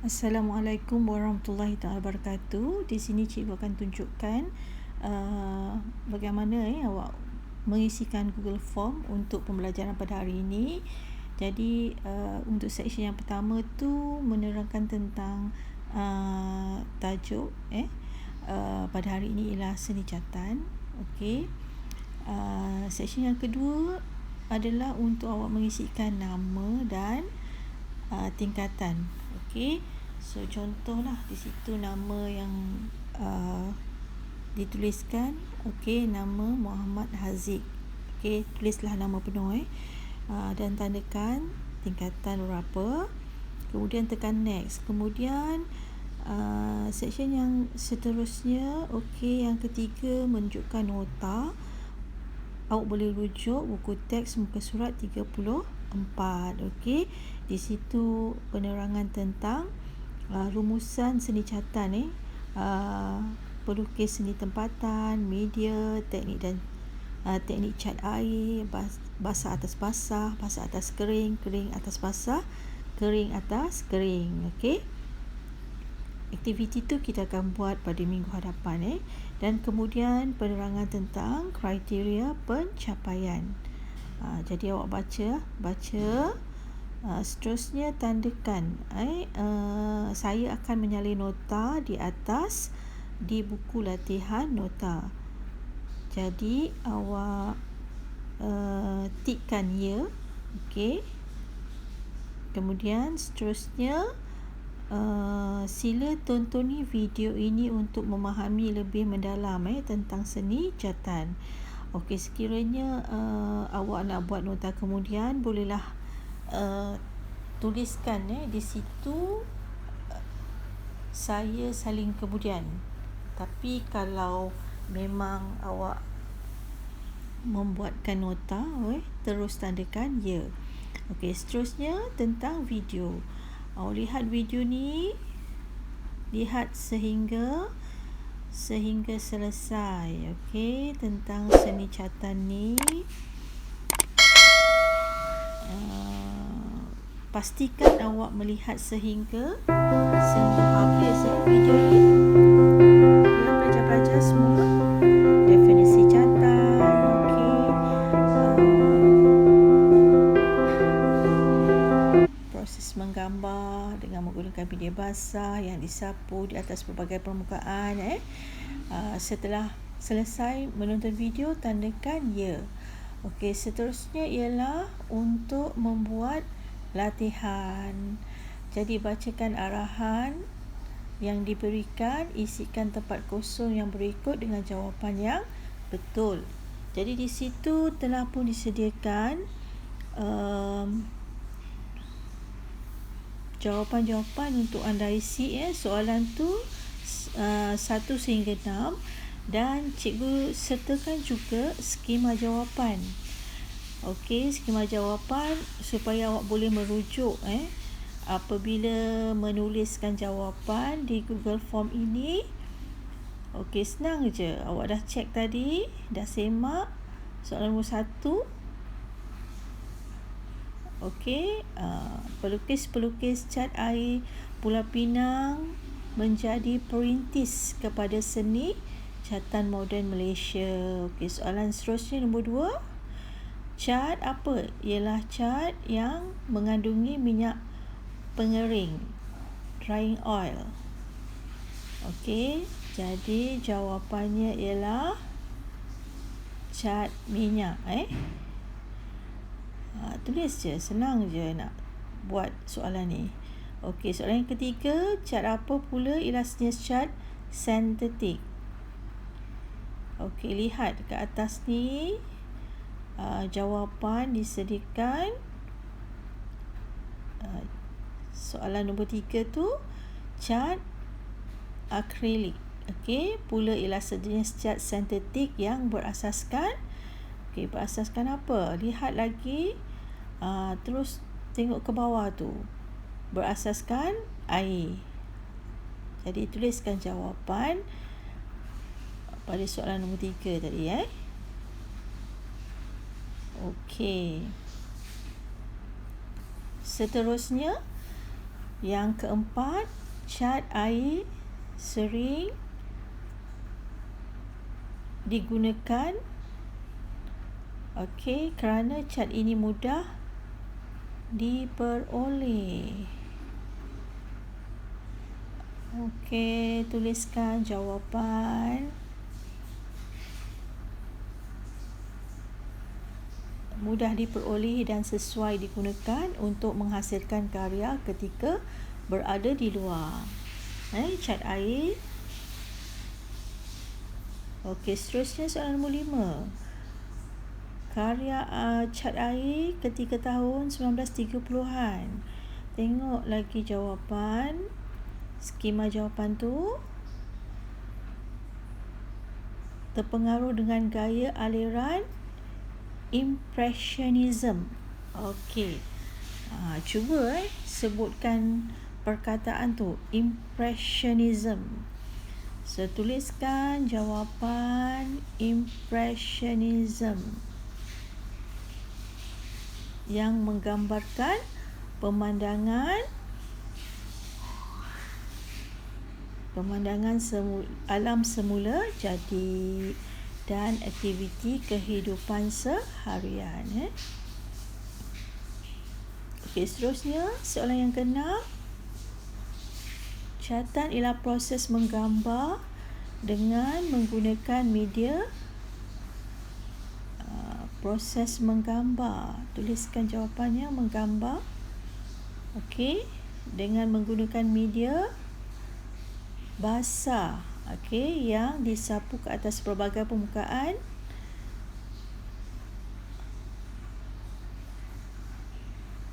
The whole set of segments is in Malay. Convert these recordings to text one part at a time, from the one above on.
Assalamualaikum warahmatullahi taala wabarakatuh. Di sini cikgu akan tunjukkan bagaimana awak mengisikan Google Form untuk pembelajaran pada hari ini. Jadi untuk section yang pertama tu menerangkan tentang tajuk pada hari ini ialah seni catan. Okey. Section yang kedua adalah untuk awak mengisikan nama dan tingkatan. Okey. So contohlah di situ nama yang dituliskan, okey, nama Muhammad Haziq. Okey, tulislah nama penuh dan tandakan tingkatan berapa. Kemudian tekan next. Kemudian section yang seterusnya, okey, yang ketiga menunjukkan nota. Awak boleh rujuk buku teks muka surat 34. Okey, di situ penerangan tentang rumusan seni catan pelukis seni tempatan, media, teknik dan teknik cat air, basah atas basah, basah atas kering, kering atas basah, kering atas kering. Okey, aktiviti tu kita akan buat pada minggu hadapan dan kemudian penerangan tentang kriteria pencapaian. Jadi awak baca seterusnya tandakan saya akan menyalin nota di atas di buku latihan nota. Jadi awak tikkan ya. Okey, kemudian seterusnya sila tontoni video ini untuk memahami lebih mendalam tentang seni catan. Okey, sekiranya awak nak buat nota kemudian, bolehlah tuliskan di situ saya salin kemudian. Tapi kalau memang awak membuatkan nota, terus tandakan ya. Okey, seterusnya tentang video. Awak lihat video ni, lihat sehingga selesai. Okey, tentang seni catan ni pastikan awak melihat sehingga habis video ni. Pelajar-pelajar semua definisi catan, okey, proses menggambar dengan menggunakan media basah yang disapu di atas pelbagai permukaan. Setelah selesai menonton video, tandakan ya. Okey, seterusnya ialah untuk membuat latihan. Jadi bacakan arahan yang diberikan, isikan tempat kosong yang berikut dengan jawapan yang betul. Jadi di situ telah pun disediakan jawapan-jawapan untuk anda isi. Soalan tu 1 sehingga 6 dan cikgu sertakan juga skema jawapan. Okey, skema jawapan supaya awak boleh merujuk apabila menuliskan jawapan di Google Form ini. Okey, senang je. Awak dah cek tadi, dah semak soalan nombor 1. Okey, pelukis-pelukis cat air Pulau Pinang menjadi perintis kepada seni catan moden Malaysia. Okey, soalan seterusnya nombor 2. Cat apa? Ialah cat yang mengandungi minyak pengering, drying oil. Okey, jadi jawapannya ialah cat minyak. Tulis je, senang je nak buat soalan ni. Okey, soalan yang ketiga, cat apa pula ialah jenis cat sintetik? Okey, lihat ke atas ni, jawapan disediakan. Soalan nombor 3 tu cat akrilik. Okey, pula ialah sejenis cat sintetik yang berasaskan berasaskan apa? Lihat lagi, terus tengok ke bawah tu, berasaskan air. Jadi tuliskan jawapan pada soalan nombor 3 tadi. Okey, seterusnya Yang keempat, cat air sering digunakan kerana cat ini mudah diperoleh. Tuliskan jawapan. Mudah diperoleh dan sesuai digunakan untuk menghasilkan karya ketika berada di luar. Cat air. Seterusnya soalan nombor 5. Karya cat air ketika tahun 1930-an. Tengok lagi jawapan. Skema jawapan tu terpengaruh dengan gaya aliran Impressionism. Cuba sebutkan perkataan tu, Impressionism. Tuliskan jawapan Impressionism yang menggambarkan pemandangan alam semula jadi dan aktiviti kehidupan seharian. Seterusnya soalan yang ke-6. Catatan ialah proses menggambar dengan menggunakan media. Proses menggambar. Tuliskan jawapannya, menggambar. Dengan menggunakan media basah. Yang disapu ke atas pelbagai permukaan.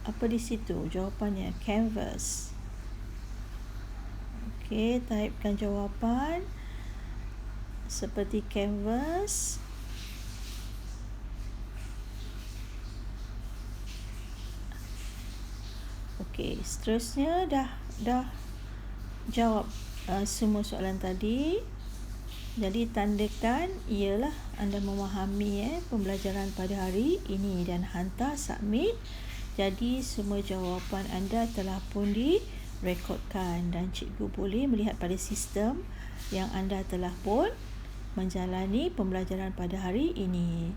Apa di situ? Jawapannya canvas. Typekan jawapan seperti canvas. Seterusnya dah jawab semua soalan tadi. Jadi tandakan ialah anda memahami pembelajaran pada hari ini dan hantar submit. Jadi semua jawapan anda telah pun direkodkan dan cikgu boleh melihat pada sistem yang anda telah pun menjalani pembelajaran pada hari ini.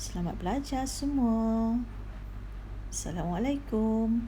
Selamat belajar semua. Assalamualaikum.